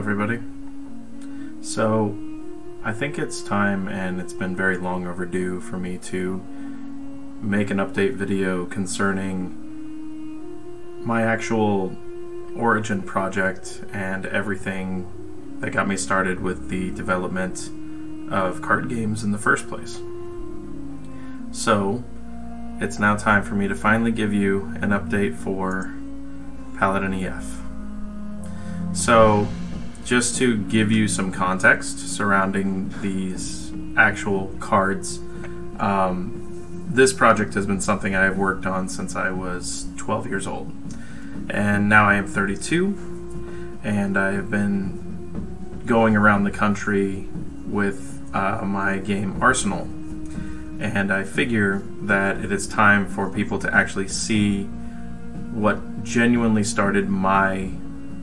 everybody. So, I think it's time, and it's been very long overdue for me to make an update video concerning my actual origin project and everything that got me started with the development of card games in the first place. So, it's now time for me to finally give you an update for Paladin EF. So, just to give you some context surrounding these actual cards, this project has been something I have worked on since I was 12 years old. And now I am 32, and I have been going around the country with my game arsenal. And I figure that it is time for people to actually see what genuinely started my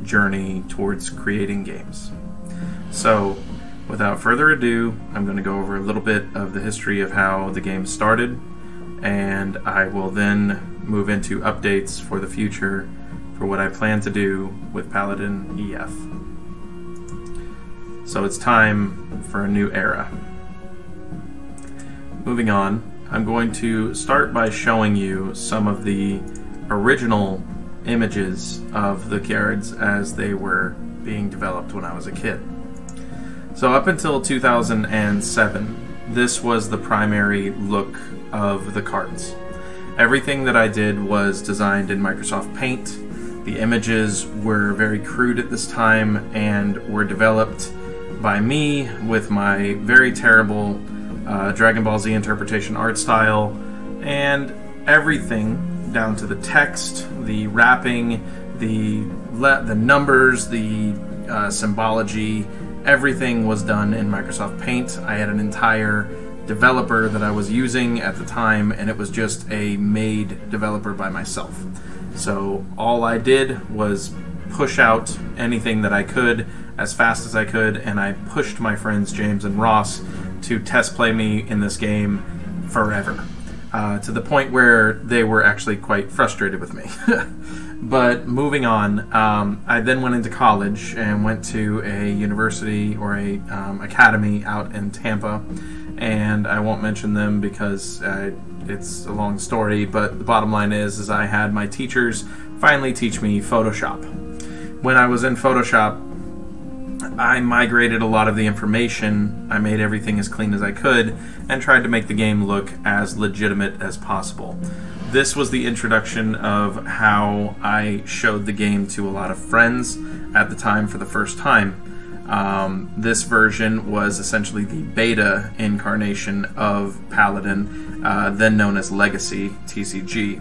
journey towards creating games. So, without further ado, I'm going to go over a little bit of the history of how the game started, and I will then move into updates for the future for what I plan to do with Paladin EF. So it's time for a new era. Moving on, I'm going to start by showing you some of the original images of the cards as they were being developed when I was a kid. So up until 2007, this was the primary look of the cards. Everything that I did was designed in Microsoft Paint. The images were very crude at this time and were developed by me with my very terrible Dragon Ball Z interpretation art style, and everything down to the text, the wrapping, the numbers, the symbology, everything was done in Microsoft Paint. I had an entire developer that I was using at the time, and it was just a made developer by myself. So all I did was push out anything that I could as fast as I could, and I pushed my friends James and Ross to test play me in this game forever. To the point where they were actually quite frustrated with me. But moving on, I then went into college and went to a university or a academy out in Tampa, and I won't mention them because it's a long story, but the bottom line is I had my teachers finally teach me Photoshop. When I was in Photoshop, I migrated a lot of the information, I made everything as clean as I could, and tried to make the game look as legitimate as possible. This was the introduction of how I showed the game to a lot of friends at the time for the first time. This version was essentially the beta incarnation of Paladin, then known as Legacy TCG.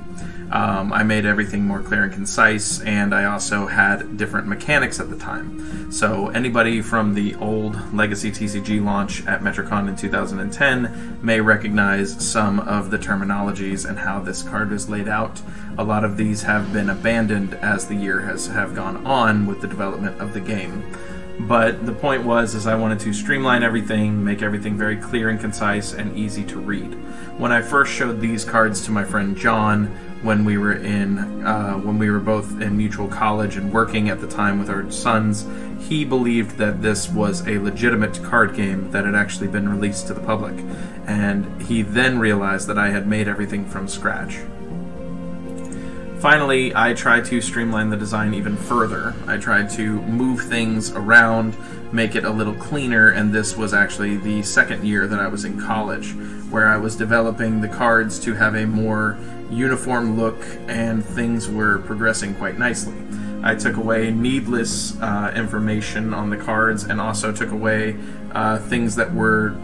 I made everything more clear and concise, and I also had different mechanics at the time. So anybody from the old Legacy TCG launch at Metricon in 2010 may recognize some of the terminologies and how this card is laid out. A lot of these have been abandoned as the year have gone on with the development of the game. But the point was I wanted to streamline everything, make everything very clear and concise and easy to read. When I first showed these cards to my friend John, when we were both in mutual college and working at the time with our sons, he believed that this was a legitimate card game that had actually been released to the public, and he then realized that I had made everything from scratch. Finally, I tried to streamline the design even further. I tried to move things around, make it a little cleaner, and this was actually the second year that I was in college, where I was developing the cards to have a more uniform look, and things were progressing quite nicely. I took away needless information on the cards, and also took away things that were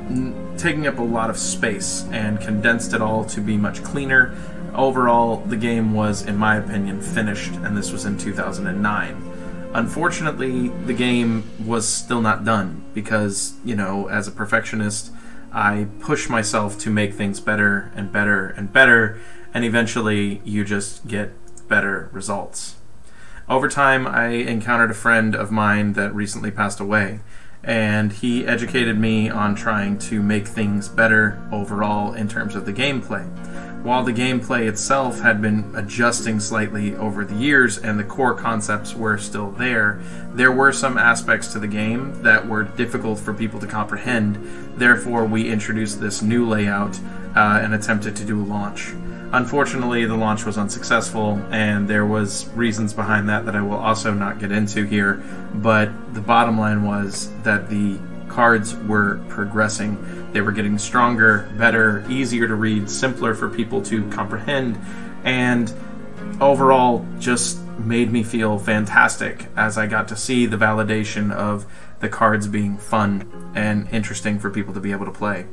taking up a lot of space, and condensed it all to be much cleaner. Overall, the game was, in my opinion, finished, and this was in 2009. Unfortunately, the game was still not done because, you know, as a perfectionist, I push myself to make things better and better and better, and eventually you just get better results. Over time, I encountered a friend of mine that recently passed away, and he educated me on trying to make things better overall in terms of the gameplay. While the gameplay itself had been adjusting slightly over the years and the core concepts were still there, there were some aspects to the game that were difficult for people to comprehend. Therefore, we introduced this new layout and attempted to do a launch. Unfortunately, the launch was unsuccessful, and there was reasons behind that I will also not get into here, but the bottom line was that the cards were progressing. They were getting stronger, better, easier to read, simpler for people to comprehend, and overall just made me feel fantastic as I got to see the validation of the cards being fun and interesting for people to be able to play.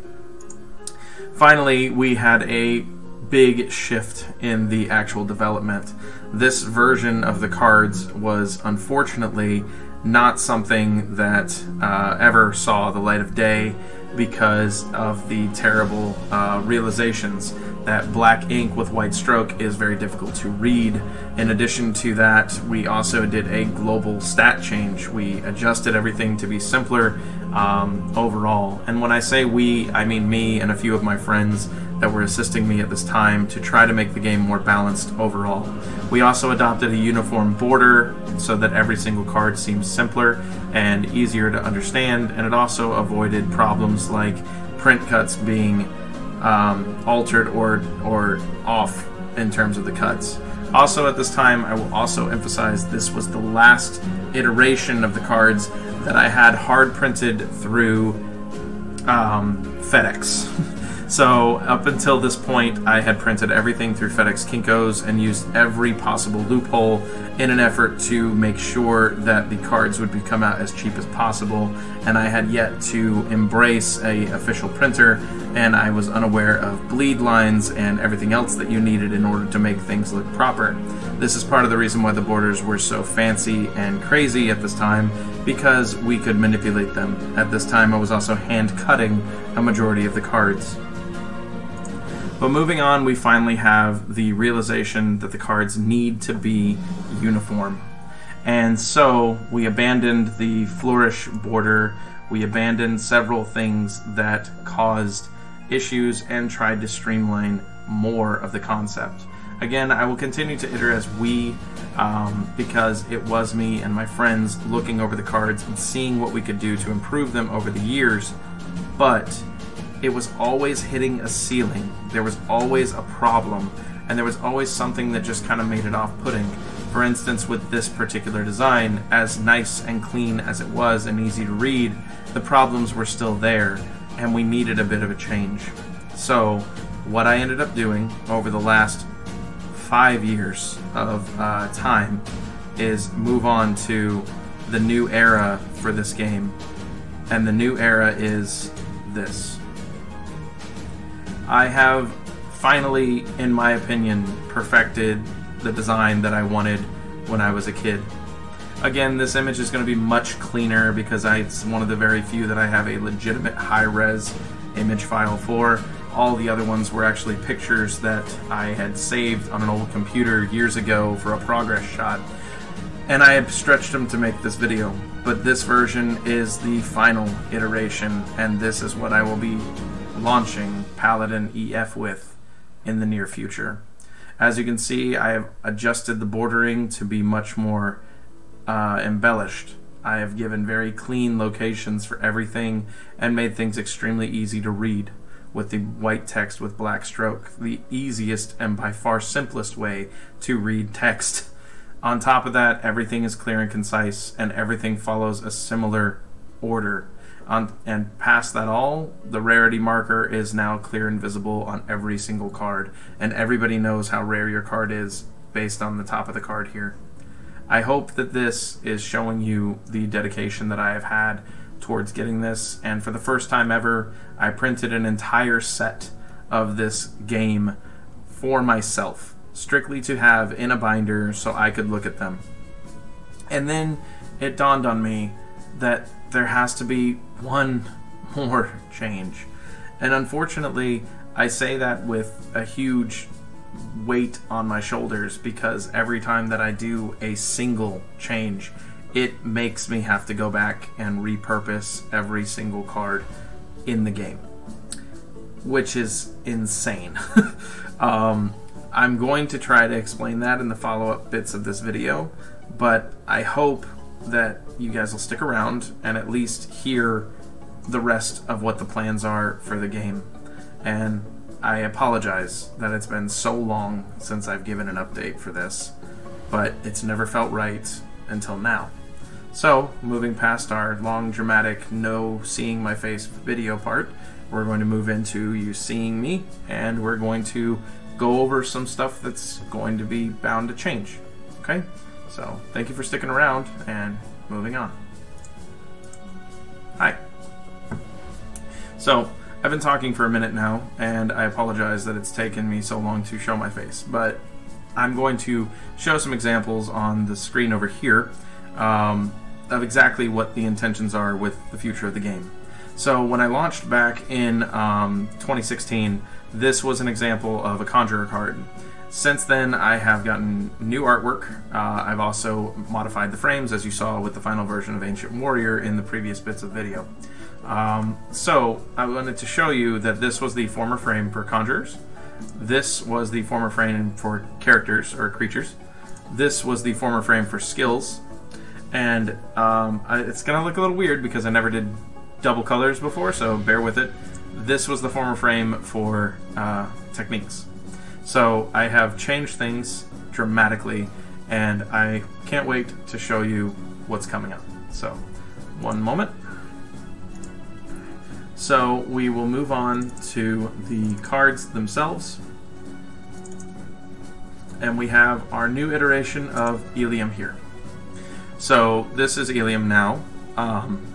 Finally, we had a big shift in the actual development. This version of the cards was unfortunately not something that ever saw the light of day because of the terrible realizations that black ink with white stroke is very difficult to read. In addition to that, we also did a global stat change. We adjusted everything to be simpler overall. And when I say we, I mean me and a few of my friends that were assisting me at this time to try to make the game more balanced overall. We also adopted a uniform border so that every single card seems simpler and easier to understand, and it also avoided problems like print cuts being altered or off in terms of the cuts. Also at this time, I will also emphasize this was the last iteration of the cards that I had hard printed through FedEx. So up until this point, I had printed everything through FedEx Kinko's and used every possible loophole in an effort to make sure that the cards would come out as cheap as possible. And I had yet to embrace a official printer, and I was unaware of bleed lines and everything else that you needed in order to make things look proper. This is part of the reason why the borders were so fancy and crazy at this time, because we could manipulate them. At this time, I was also hand cutting a majority of the cards. But moving on, we finally have the realization that the cards need to be uniform. And so we abandoned the flourish border, we abandoned several things that caused issues and tried to streamline more of the concept. Again, I will continue to iterate as we, because it was me and my friends looking over the cards and seeing what we could do to improve them over the years, but it was always hitting a ceiling. There was always a problem, and there was always something that just kind of made it off-putting. For instance, with this particular design, as nice and clean as it was and easy to read, the problems were still there, and we needed a bit of a change. So, what I ended up doing over the last 5 years of time is move on to the new era for this game, and the new era is this. I have finally, in my opinion, perfected the design that I wanted when I was a kid. Again, this image is going to be much cleaner because it's one of the very few that I have a legitimate high-res image file for. All the other ones were actually pictures that I had saved on an old computer years ago for a progress shot, and I have stretched them to make this video. But this version is the final iteration, and this is what I will be launching Paladin EF with in the near future. As you can see, I have adjusted the bordering to be much more embellished. I have given very clean locations for everything and made things extremely easy to read with the white text with black stroke, the easiest and by far simplest way to read text. On top of that, everything is clear and concise, and everything follows a similar order. And past that all, the rarity marker is now clear and visible on every single card, and everybody knows how rare your card is based on the top of the card here. I hope that this is showing you the dedication that I have had towards getting this, and for the first time ever, I printed an entire set of this game for myself, strictly to have in a binder so I could look at them. And then it dawned on me that there has to be one more change. And unfortunately, I say that with a huge weight on my shoulders, because every time that I do a single change, it makes me have to go back and repurpose every single card in the game, which is insane. I'm going to try to explain that in the follow-up bits of this video, but I hope that you guys will stick around and at least hear the rest of what the plans are for the game. And I apologize that it's been so long since I've given an update for this, but it's never felt right until now. So, moving past our long, dramatic, no seeing my face video part, we're going to move into you seeing me, and we're going to go over some stuff that's going to be bound to change. Okay? So, thank you for sticking around, and moving on. Hi. So, I've been talking for a minute now, and I apologize that it's taken me so long to show my face, but I'm going to show some examples on the screen over here of exactly what the intentions are with the future of the game. So when I launched back in 2016, this was an example of a Conjurer card. Since then, I have gotten new artwork. I've also modified the frames, as you saw with the final version of Ancient Warrior in the previous bits of video. So I wanted to show you that this was the former frame for Conjurers. This was the former frame for characters or creatures. This was the former frame for skills. And it's going to look a little weird because I never did double colors before, so bear with it. This was the former frame for techniques. So I have changed things dramatically, and I can't wait to show you what's coming up. So, one moment. So we will move on to the cards themselves. And we have our new iteration of Elium here. So this is Elium now.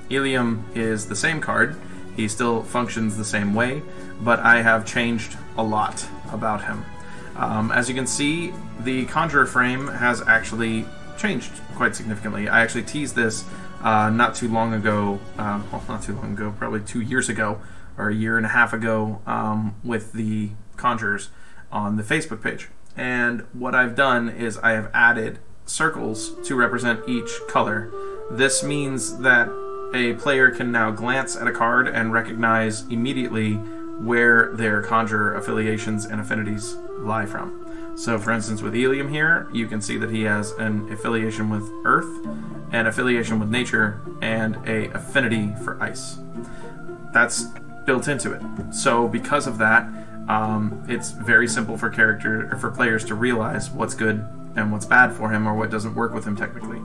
Elium is the same card. He still functions the same way, but I have changed a lot about him. As you can see, the Conjurer frame has actually changed quite significantly. I actually teased this not too long ago, well, not too long ago, probably 2 years ago, or a year and a half ago, with the Conjurers on the Facebook page. And what I've done is I have added circles to represent each color. This means that a player can now glance at a card and recognize immediately where their Conjurer affiliations and affinities lie from. So for instance, with Elium here, you can see that he has an affiliation with Earth, an affiliation with Nature, and a affinity for Ice. That's built into it. So because of that, it's very simple for players to realize what's good and what's bad for him, or what doesn't work with him technically.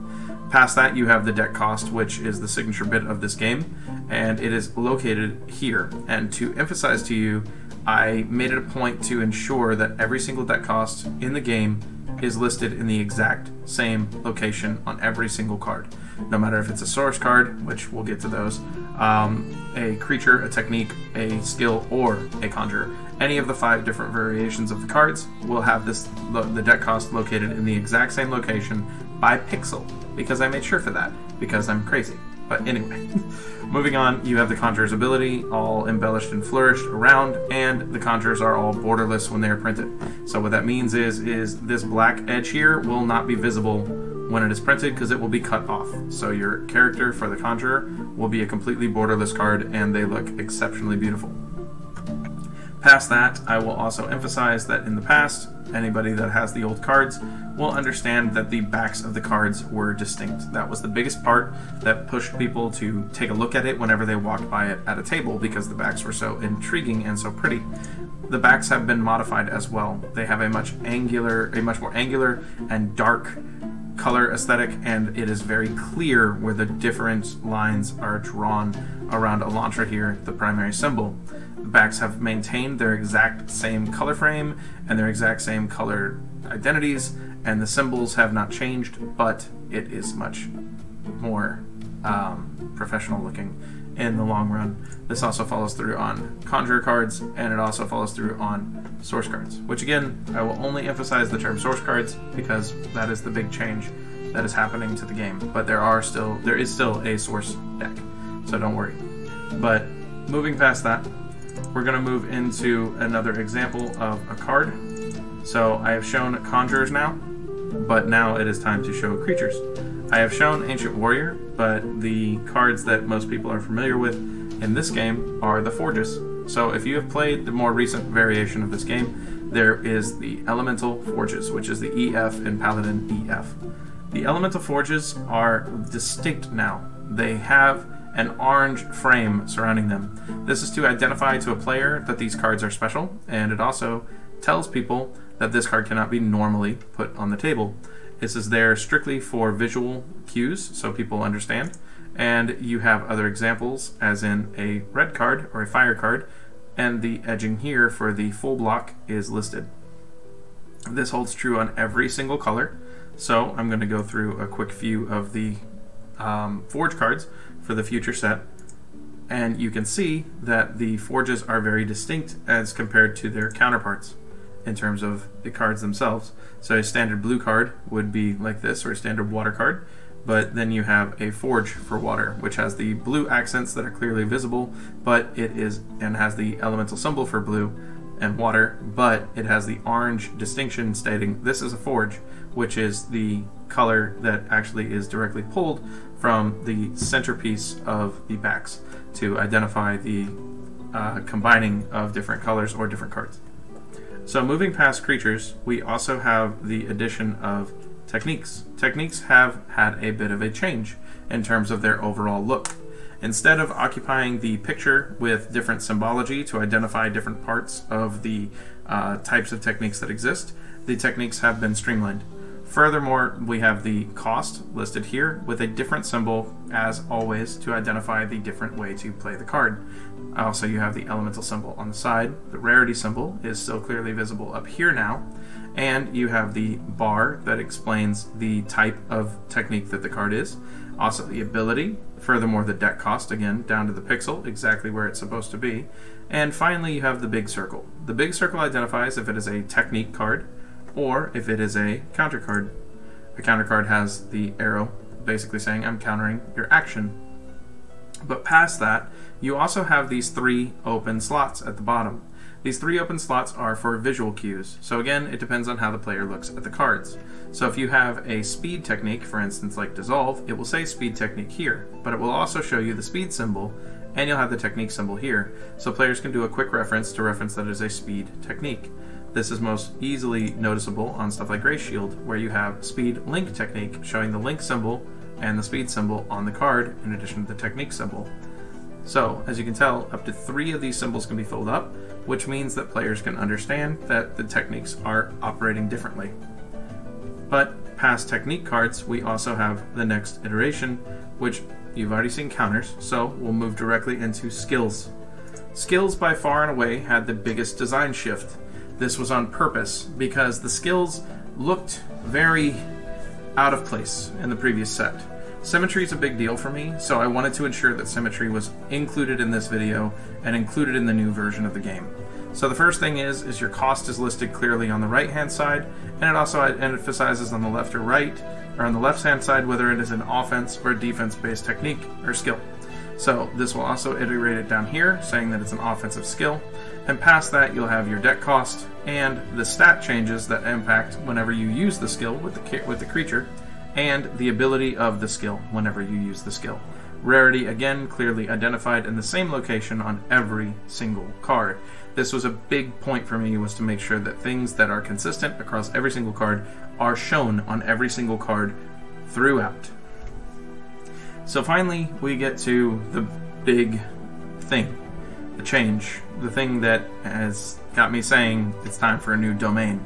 Past that, you have the deck cost, which is the signature bit of this game, and it is located here. And to emphasize to you, I made it a point to ensure that every single deck cost in the game is listed in the exact same location on every single card. No matter if it's a source card, which we'll get to those, a creature, a technique, a skill, or a conjurer. Any of the 5 different variations of the cards will have the deck cost located in the exact same location by pixel, because I made sure for that, because I'm crazy. But anyway, moving on, you have the Conjurer's ability, all embellished and flourished around, and the Conjurers are all borderless when they are printed. So what that means is this black edge here will not be visible when it is printed, because it will be cut off. So your character for the Conjurer will be a completely borderless card, and they look exceptionally beautiful. Past that, I will also emphasize that in the past, anybody that has the old cards will understand that the backs of the cards were distinct. That was the biggest part that pushed people to take a look at it whenever they walked by it at a table, because the backs were so intriguing and so pretty. The backs have been modified as well. They have a much more angular and dark color aesthetic, and it is very clear where the different lines are drawn around Elantra here, the primary symbol. The backs have maintained their exact same color frame and their exact same color identities, and the symbols have not changed, but it is much more professional looking in the long run. This also follows through on Conjurer cards, and it also follows through on source cards, which again, I will only emphasize the term source cards because that is the big change that is happening to the game. But there is still a source deck, so don't worry. But moving past that, we're going to move into another example of a card. So I have shown Conjurers now, but now it is time to show creatures. I have shown Ancient Warrior, but the cards that most people are familiar with in this game are the Forges. So if you have played the more recent variation of this game, there is the Elemental Forges, which is the EF in Paladin EF. The Elemental Forges are distinct now. They have an orange frame surrounding them. This is to identify to a player that these cards are special, and it also tells people that this card cannot be normally put on the table. This is there strictly for visual cues, so people understand. And you have other examples, as in a red card or a fire card, and the edging here for the full block is listed. This holds true on every single color, so I'm going to go through a quick few of the Forge cards for the future set, and you can see that the Forges are very distinct as compared to their counterparts in terms of the cards themselves. So a standard blue card would be like this, or a standard water card, but then you have a Forge for water, which has the blue accents that are clearly visible, but it is and has the elemental symbol for blue and water, but it has the orange distinction stating this is a Forge, which is the color that actually is directly pulled from the centerpiece of the backs to identify the combining of different colors or different cards. So moving past creatures, we also have the addition of techniques. Techniques have had a bit of a change in terms of their overall look. Instead of occupying the picture with different symbology to identify different parts of the types of techniques that exist, the techniques have been streamlined. Furthermore, we have the cost listed here with a different symbol, as always, to identify the different way to play the card. Also, you have the elemental symbol on the side. The rarity symbol is still clearly visible up here now. And you have the bar that explains the type of technique that the card is. Also the ability. Furthermore, the deck cost, again, down to the pixel, exactly where it's supposed to be. And finally, you have the big circle. The big circle identifies if it is a technique card or if it is a counter card. A counter card has the arrow basically saying I'm countering your action. But past that, you also have these 3 open slots at the bottom. These 3 open slots are for visual cues. So again, it depends on how the player looks at the cards. So if you have a speed technique, for instance like Dissolve, it will say speed technique here, but it will also show you the speed symbol, and you'll have the technique symbol here. So players can do a quick reference to reference that it is a speed technique. This is most easily noticeable on stuff like Grey Shield, where you have speed link technique showing the link symbol and the speed symbol on the card in addition to the technique symbol. So, as you can tell, up to 3 of these symbols can be filled up, which means that players can understand that the techniques are operating differently. But past technique cards, we also have the next iteration, which you've already seen counters, so we'll move directly into skills. Skills by far and away had the biggest design shift. This was on purpose because the skills looked very out of place in the previous set. Symmetry is a big deal for me, so I wanted to ensure that symmetry was included in this video and included in the new version of the game. So the first thing is your cost is listed clearly on the right hand side, and it also emphasizes on the left or right, or on the left hand side, whether it is an offense or defense based technique or skill. So this will also iterate it down here, saying that it's an offensive skill, and past that you'll have your deck cost and the stat changes that impact whenever you use the skill with the creature, and the ability of the skill whenever you use the skill. Rarity, again, clearly identified in the same location on every single card. This was a big point for me, was to make sure that things that are consistent across every single card are shown on every single card throughout. So finally, we get to the big thing, the change, the thing that has got me saying it's time for a new domain.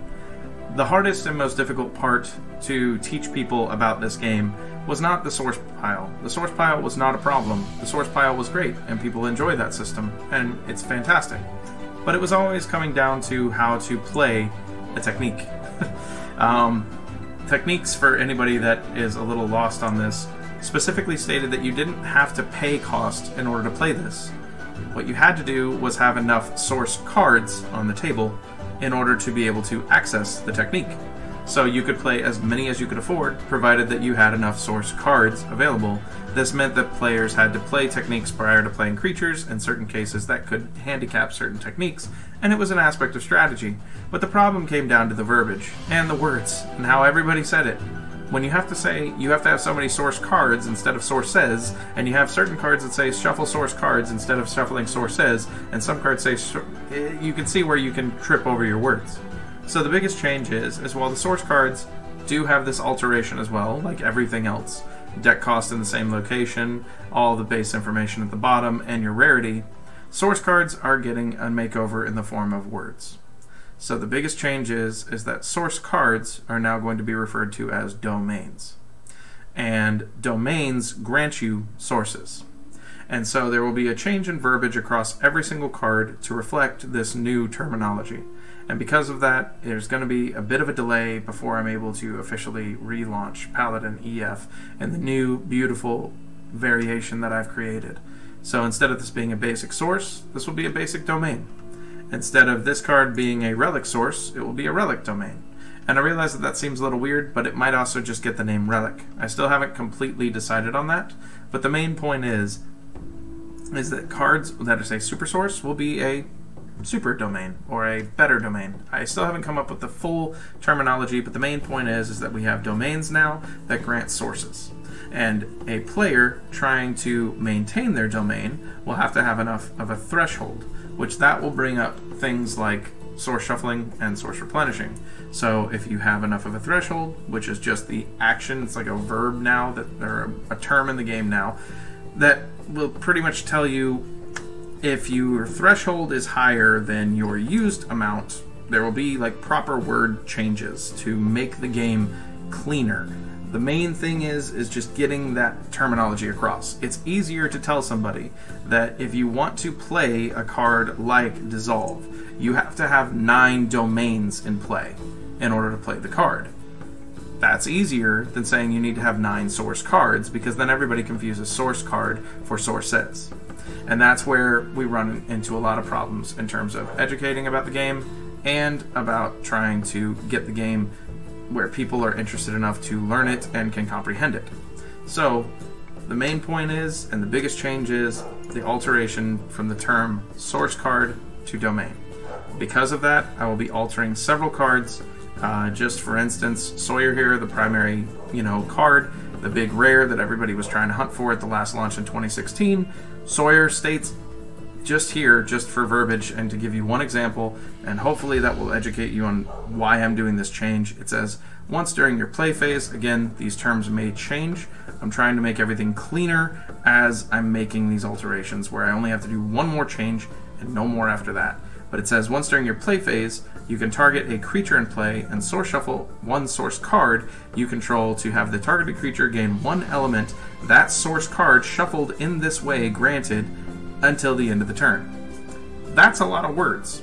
The hardest and most difficult part to teach people about this game was not the source pile. The source pile was not a problem. The source pile was great, and people enjoy that system, and it's fantastic. But it was always coming down to how to play a technique. Techniques, for anybody that is a little lost on this, specifically stated that you didn't have to pay cost in order to play this. What you had to do was have enough source cards on the table in order to be able to access the technique. So you could play as many as you could afford, provided that you had enough source cards available. This meant that players had to play techniques prior to playing creatures. In certain cases that could handicap certain techniques, and it was an aspect of strategy. But the problem came down to the verbiage, and the words, and how everybody said it. when you have to say you have to have so many source cards instead of sources, and you have certain cards that say shuffle source cards instead of shuffling sources, and some cards say you can see where you can trip over your words. So the biggest change is while the source cards do have this alteration as well, like everything else, deck cost in the same location, all the base information at the bottom, and your rarity, source cards are getting a makeover in the form of words. So the biggest change is that source cards are now going to be referred to as domains. And domains grant you sources. And so there will be a change in verbiage across every single card to reflect this new terminology. And because of that, there's going to be a bit of a delay before I'm able to officially relaunch Paladin EF and the new beautiful variation that I've created. So instead of this being a basic source, this will be a basic domain. Instead of this card being a relic source, it will be a relic domain. And I realize that seems a little weird, but it might also just get the name relic. I still haven't completely decided on that, but the main point is that cards that say super source will be a super domain or a better domain. I still haven't come up with the full terminology, but the main point is that we have domains now that grant sources. And a player trying to maintain their domain will have to have enough of a threshold, which that will bring up things like source shuffling and source replenishing. So if you have enough of a threshold, which is just the action, it's like a verb now, or a term in the game now, that will pretty much tell you if your threshold is higher than your used amount, there will be like proper word changes to make the game cleaner. The main thing is just getting that terminology across. It's easier to tell somebody that if you want to play a card like Dissolve, you have to have 9 domains in play in order to play the card. That's easier than saying you need to have 9 source cards, because then everybody confuses source card for sources. And that's where we run into a lot of problems in terms of educating about the game and about trying to get the game where people are interested enough to learn it and can comprehend it. So the main point is, and the biggest change is, the alteration from the term source card to domain. Because of that, I will be altering several cards. Just for instance, Sawyer here, the primary card, the big rare that everybody was trying to hunt for at the last launch in 2016, Sawyer states just here, just for verbiage and to give you one example, and hopefully that will educate you on why I'm doing this change. It says, once during your play phase, again, these terms may change. I'm trying to make everything cleaner as I'm making these alterations, where I only have to do one more change and no more after that. But it says, once during your play phase, you can target a creature in play and source shuffle one source card you control to have the targeted creature gain 1 element that source card shuffled in this way granted until the end of the turn. That's a lot of words.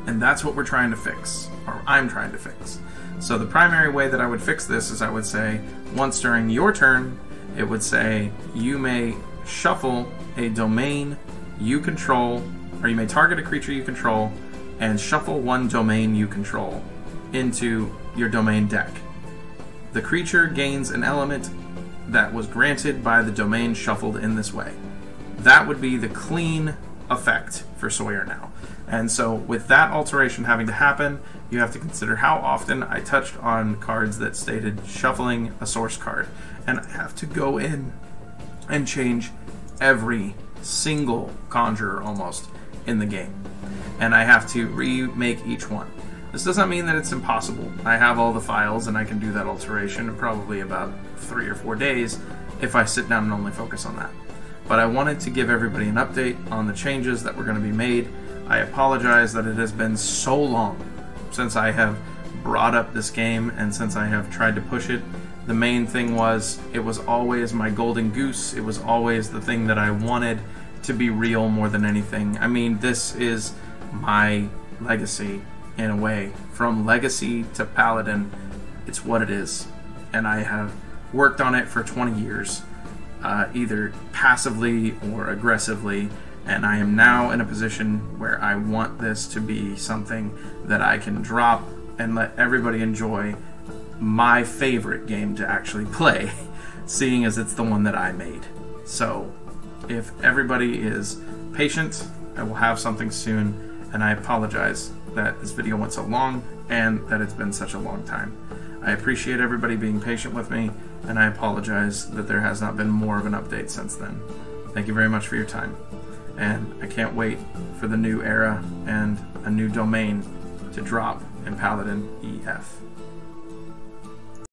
And that's what we're trying to fix, or I'm trying to fix. So the primary way that I would fix this is I would say, once during your turn, it would say, you may shuffle a domain you control, or you may target a creature you control and shuffle 1 domain you control into your domain deck. The creature gains an element that was granted by the domain shuffled in this way. That would be the clean effect for Sawyer now. And so with that alteration having to happen, you have to consider how often I touched on cards that stated shuffling a source card. And I have to go in and change every single conjurer almost in the game. And I have to remake each one. This doesn't mean that it's impossible. I have all the files and I can do that alteration in probably about 3 or 4 days if I sit down and only focus on that. But I wanted to give everybody an update on the changes that were going to be made. I apologize that it has been so long since I have brought up this game and since I have tried to push it. The main thing was, it was always my golden goose. It was always the thing that I wanted to be real more than anything. I mean, this is my legacy in a way. From legacy to Paladin, it's what it is. And I have worked on it for 20 years. Either passively or aggressively, and I am now in a position where I want this to be something that I can drop and let everybody enjoy my favorite game to actually play, seeing as it's the one that I made. So if everybody is patient, I will have something soon, and I apologize that this video went so long and that it's been such a long time. I appreciate everybody being patient with me, and I apologize that there has not been more of an update since then. Thank you very much for your time, and I can't wait for the new era and a new domain to drop in Paladin EF.